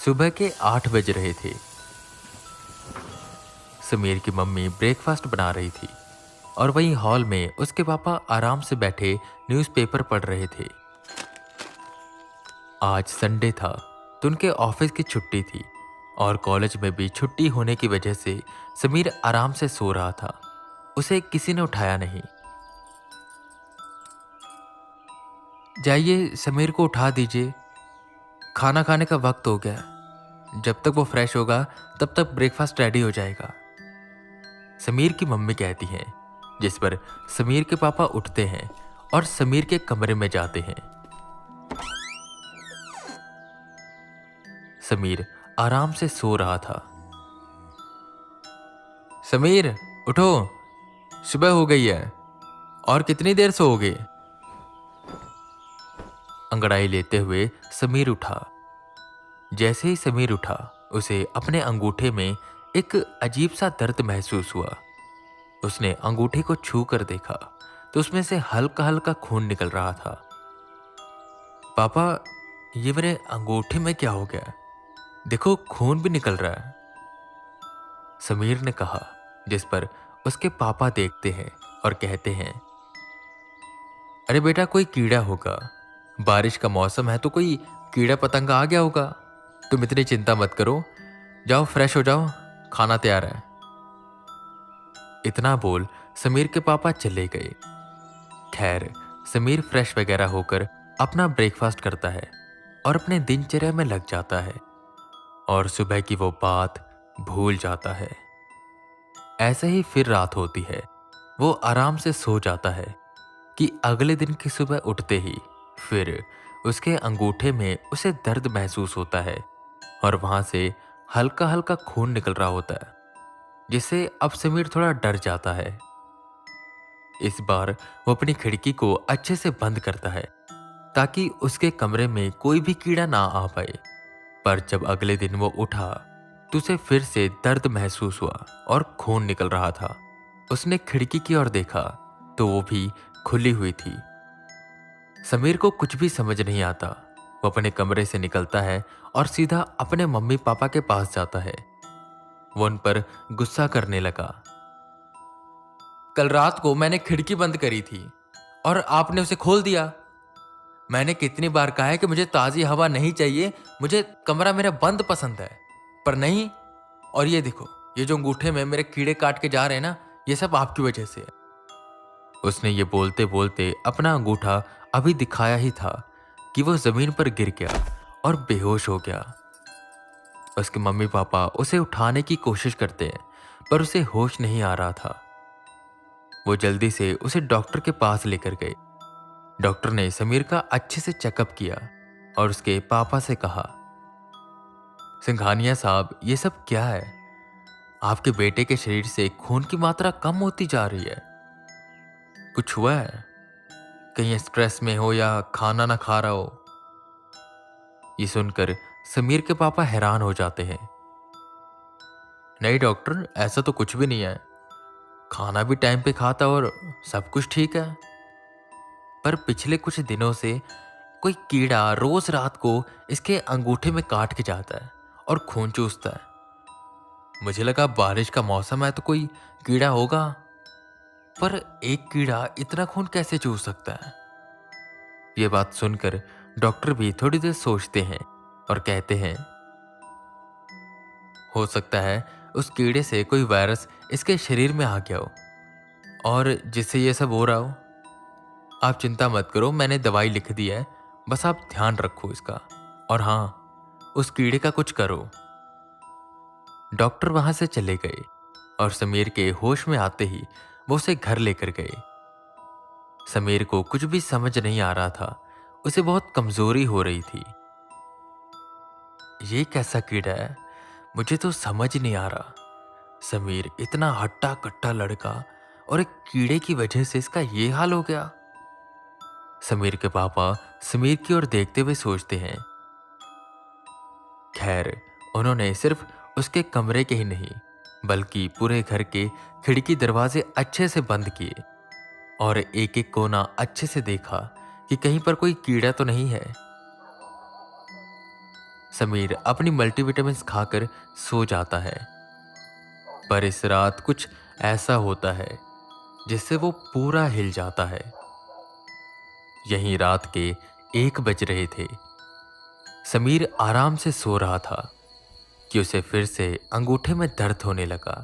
सुबह के 8 बज रहे थे। समीर की मम्मी ब्रेकफास्ट बना रही थी और वहीं हॉल में उसके पापा आराम से बैठे न्यूज़पेपर पढ़ रहे थे। आज संडे था तो उनके ऑफिस की छुट्टी थी और कॉलेज में भी छुट्टी होने की वजह से समीर आराम से सो रहा था। उसे किसी ने उठाया नहीं। जाइए समीर को उठा दीजिए, खाना खाने का वक्त हो गया है। जब तक वो फ्रेश होगा तब तक ब्रेकफास्ट रेडी हो जाएगा, समीर की मम्मी कहती हैं। जिस पर समीर के पापा उठते हैं और समीर के कमरे में जाते हैं। समीर आराम से सो रहा था। समीर उठो, सुबह हो गई है और कितनी देर सोओगे? अंगड़ाई लेते हुए समीर उठा। जैसे ही समीर उठा उसे अपने अंगूठे में एक अजीब सा दर्द महसूस हुआ। उसने अंगूठे को छू कर देखा तो उसमें से हल्का हल्का खून निकल रहा था। पापा, ये मेरे अंगूठे में क्या हो गया? देखो खून भी निकल रहा है, समीर ने कहा। जिस पर उसके पापा देखते हैं और कहते हैं, अरे बेटा कोई कीड़ा होगा, बारिश का मौसम है तो कोई कीड़ा पतंगा आ गया होगा। तुम इतनी चिंता मत करो, जाओ फ्रेश हो जाओ, खाना तैयार है। इतना बोल समीर के पापा चले गए। खैर, समीर फ्रेश वगैरह होकर अपना ब्रेकफास्ट करता है और अपने दिनचर्या में लग जाता है और सुबह की वो बात भूल जाता है। ऐसे ही फिर रात होती है। वो आराम से सो जाता है कि अगले दिन की सुबह उठते ही फिर उसके अंगूठे में उसे दर्द महसूस होता है और वहां से हल्का हल्का खून निकल रहा होता है, जिससे अब समीर थोड़ा डर जाता है। इस बार वो अपनी खिड़की को अच्छे से बंद करता है ताकि उसके कमरे में कोई भी कीड़ा ना आ पाए। पर जब अगले दिन वो उठा तो उसे फिर से दर्द महसूस हुआ और खून निकल रहा था। उसने खिड़की की ओर देखा तो वो भी खुली हुई थी। समीर को कुछ भी समझ नहीं आता। वो अपने कमरे से निकलता है और सीधा अपने मम्मी पापा के पास जाता है। वो उन पर गुस्सा करने लगा। कल रात को मैंने खिड़की बंद करी थी और आपने उसे खोल दिया। मैंने कितनी बार कहा है कि मुझे ताज़ी हवा नहीं चाहिए, मुझे कमरा मेरा बंद पसंद है, पर नहीं। और ये देखो, ये जो अंगूठे में मेरे कीड़े काट के जा रहे हैं ना, ये सब आपकी वजह से है। उसने ये बोलते बोलते अपना अंगूठा अभी दिखाया ही था कि वो जमीन पर गिर गया और बेहोश हो गया। उसके मम्मी पापा उसे उठाने की कोशिश करते हैं पर उसे होश नहीं आ रहा था। वो जल्दी से उसे डॉक्टर के पास लेकर गए। डॉक्टर ने समीर का अच्छे से चेकअप किया और उसके पापा से कहा, सिंघानिया साहब, ये सब क्या है? आपके बेटे के शरीर से खून की मात्रा कम होती जा रही है। कुछ हुआ है? कहीं स्ट्रेस में हो या खाना ना खा रहा हो? ये सुनकर समीर के पापा हैरान हो जाते हैं। नहीं डॉक्टर, ऐसा तो कुछ भी नहीं है, खाना भी टाइम पे खाता और सब कुछ ठीक है। पर पिछले कुछ दिनों से कोई कीड़ा रोज रात को इसके अंगूठे में काट के जाता है और खून चूसता है। मुझे लगा बारिश का मौसम है तो कोई कीड़ा होगा, पर एक कीड़ा इतना खून कैसे चूस सकता है? ये बात सुनकर डॉक्टर भी थोड़ी देर सोचते हैं और कहते हैं, हो सकता है उस कीड़े से कोई वायरस इसके शरीर में आ गया हो और जिससे ये सब हो रहा हो। आप चिंता मत करो, मैंने दवाई लिख दी है, बस आप ध्यान रखो इसका, और हाँ, उस कीड़े का कुछ करो। डॉक्टर वहां से चले गए और समीर के होश में आते ही वो उसे घर लेकर गए। समीर को कुछ भी समझ नहीं आ रहा था, उसे बहुत कमजोरी हो रही थी। ये कैसा कीड़ा है, मुझे तो समझ ही नहीं आ रहा। समीर इतना हट्टा कट्टा लड़का और एक कीड़े की वजह से इसका ये हाल हो गया। समीर के पापा समीर की ओर देखते हुए सोचते हैं। खैर, उन्होंने सिर्फ उसके कमरे के ही नहीं बल्कि पूरे घर के खिड़की दरवाजे अच्छे से बंद किए और एक एक कोना अच्छे से देखा कि कहीं पर कोई कीड़ा तो नहीं है। समीर अपनी मल्टीविटामिन्स खाकर सो जाता है। पर इस रात कुछ ऐसा होता है जिससे वो पूरा हिल जाता है। यहीं रात के 1 बज रहे थे। समीर आराम से सो रहा था कि उसे फिर से अंगूठे में दर्द होने लगा।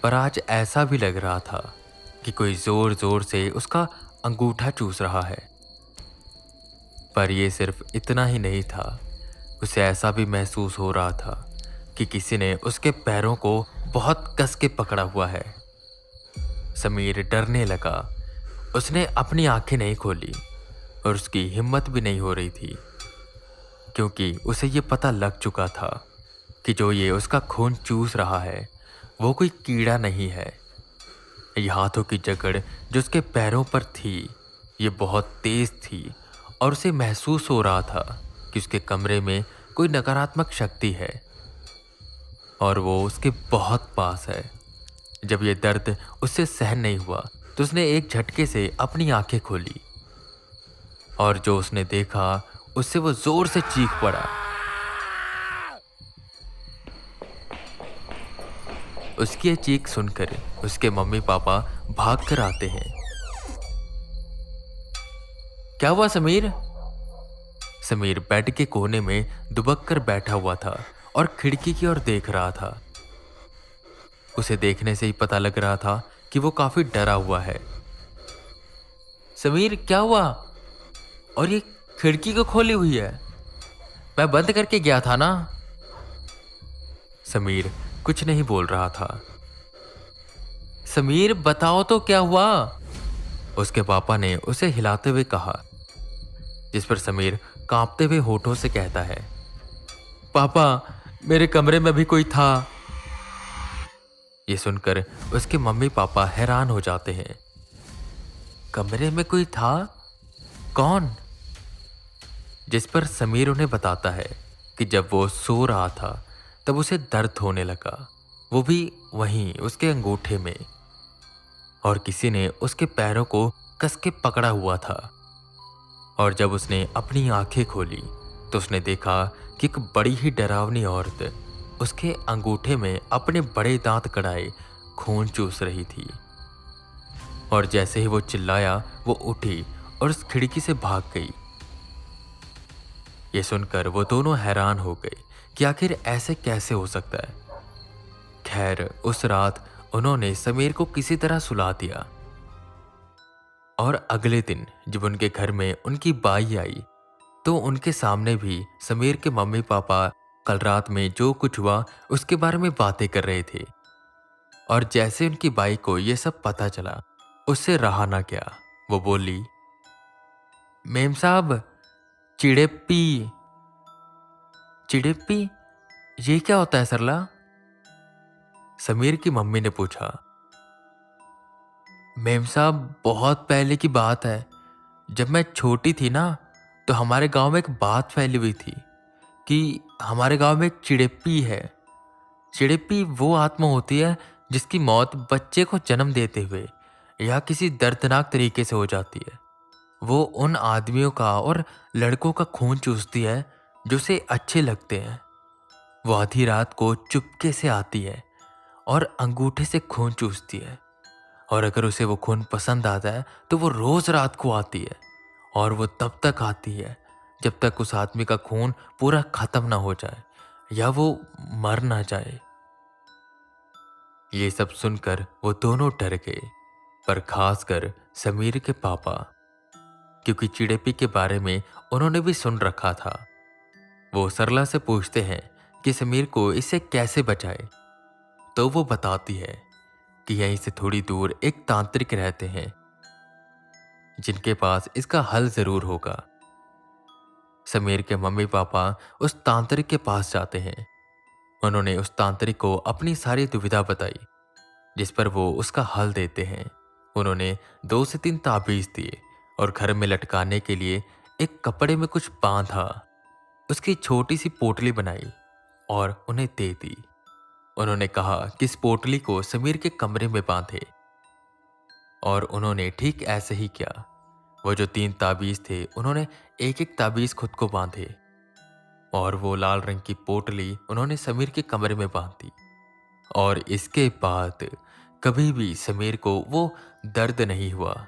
पर आज ऐसा भी लग रहा था कि कोई जोर जोर से उसका अंगूठा चूस रहा है। पर यह सिर्फ इतना ही नहीं था, उसे ऐसा भी महसूस हो रहा था कि किसी ने उसके पैरों को बहुत कस के पकड़ा हुआ है। समीर डरने लगा। उसने अपनी आंखें नहीं खोली और उसकी हिम्मत भी नहीं हो रही थी, क्योंकि उसे ये पता लग चुका था कि जो ये उसका खून चूस रहा है वो कोई कीड़ा नहीं है। ये हाथों की जकड़ जो उसके पैरों पर थी ये बहुत तेज थी और उसे महसूस हो रहा था कि उसके कमरे में कोई नकारात्मक शक्ति है और वो उसके बहुत पास है। जब ये दर्द उससे सहन नहीं हुआ तो उसने एक झटके से अपनी आंखें खोली और जो उसने देखा उससे वो जोर से चीख पड़ा। उसकी ये चीख सुनकर उसके मम्मी पापा भाग कर आते हैं। क्या हुआ समीर? समीर बेड के कोने में दुबक कर बैठा हुआ था और खिड़की की ओर देख रहा था। उसे देखने से ही पता लग रहा था कि वो काफी डरा हुआ है। समीर क्या हुआ? और ये खिड़की क्यों खोली हुई है? मैं बंद करके गया था ना। समीर कुछ नहीं बोल रहा था। समीर बताओ तो क्या हुआ? उसके पापा ने उसे हिलाते हुए कहा, जिस पर समीर कांपते हुए होठों से कहता है, पापा मेरे कमरे में भी कोई था। ये सुनकर उसके मम्मी पापा हैरान हो जाते हैं। कमरे में कोई था? कौन? जिस पर समीर उन्हें बताता है कि जब वो सो रहा था तब उसे दर्द होने लगा, वो भी वहीं उसके अंगूठे में, और किसी ने उसके पैरों को कस के पकड़ा हुआ था। और जब उसने अपनी आंखें खोली तो उसने देखा कि एक बड़ी ही डरावनी औरत उसके अंगूठे में अपने बड़े दांत कड़ाए खून चूस रही थी। और जैसे ही वो चिल्लाया वो उठी और उस खिड़की से भाग गई। ये सुनकर वो दोनों हैरान हो गए कि आखिर ऐसे कैसे हो सकता है। खैर उस रात उन्होंने समीर को किसी तरह सुला दिया। और अगले दिन जब उनके घर में उनकी बाई आई तो उनके सामने भी समीर के मम्मी पापा कल रात में जो कुछ हुआ उसके बारे में बातें कर रहे थे। और जैसे उनकी बाई को यह सब पता चला उससे रहा ना गया। वो बोली, मेम साहब, चिड़ेप्पी। चिड़ेप्पी? ये क्या होता है सरला? समीर की मम्मी ने पूछा। मेम साहब बहुत पहले की बात है, जब मैं छोटी थी ना तो हमारे गांव में एक बात फैली हुई थी कि हमारे गांव में एक चिड़ेप्पी है। चिड़ेप्पी वो आत्मा होती है जिसकी मौत बच्चे को जन्म देते हुए या किसी दर्दनाक तरीके से हो जाती है। वो उन आदमियों का और लड़कों का खून चूसती है जो उसे अच्छे लगते हैं। वो आधी रात को चुपके से आती है और अंगूठे से खून चूसती है, और अगर उसे वो खून पसंद आता है तो वो रोज रात को आती है, और वो तब तक आती है जब तक उस आदमी का खून पूरा खत्म ना हो जाए या वो मर ना जाए। ये सब सुनकर वो दोनों डर गए, पर खासकर समीर के पापा, क्योंकि चिड़ेपी के बारे में उन्होंने भी सुन रखा था। वो सरला से पूछते हैं कि समीर को इससे कैसे बचाए, तो वो बताती है कि यहीं से थोड़ी दूर एक तांत्रिक रहते हैं जिनके पास इसका हल जरूर होगा। समीर के मम्मी पापा उस तांत्रिक के पास जाते हैं। उन्होंने उस तांत्रिक को अपनी सारी दुविधा बताई, जिस पर वो उसका हल देते हैं। उन्होंने 2 से 3 ताबीज दिए और घर में लटकाने के लिए एक कपड़े में कुछ बांधा, उसकी छोटी सी पोटली बनाई और उन्हें दे दी। उन्होंने कहा कि इस पोटली को समीर के कमरे में बांधे, और उन्होंने ठीक ऐसे ही किया। वो जो 3 ताबीज थे उन्होंने एक एक ताबीज खुद को बांधे। और वो लाल रंग की पोटली उन्होंने समीर के कमरे में बांध दी। और इसके बाद कभी भी समीर को वो दर्द नहीं हुआ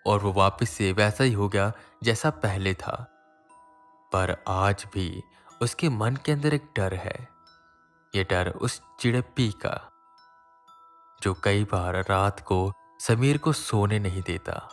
और वो वापस से वैसा ही हो गया जैसा पहले था। पर आज भी उसके मन के अंदर एक डर है। ये डर उस चिड़प्पी का, जो कई बार रात को समीर को सोने नहीं देता।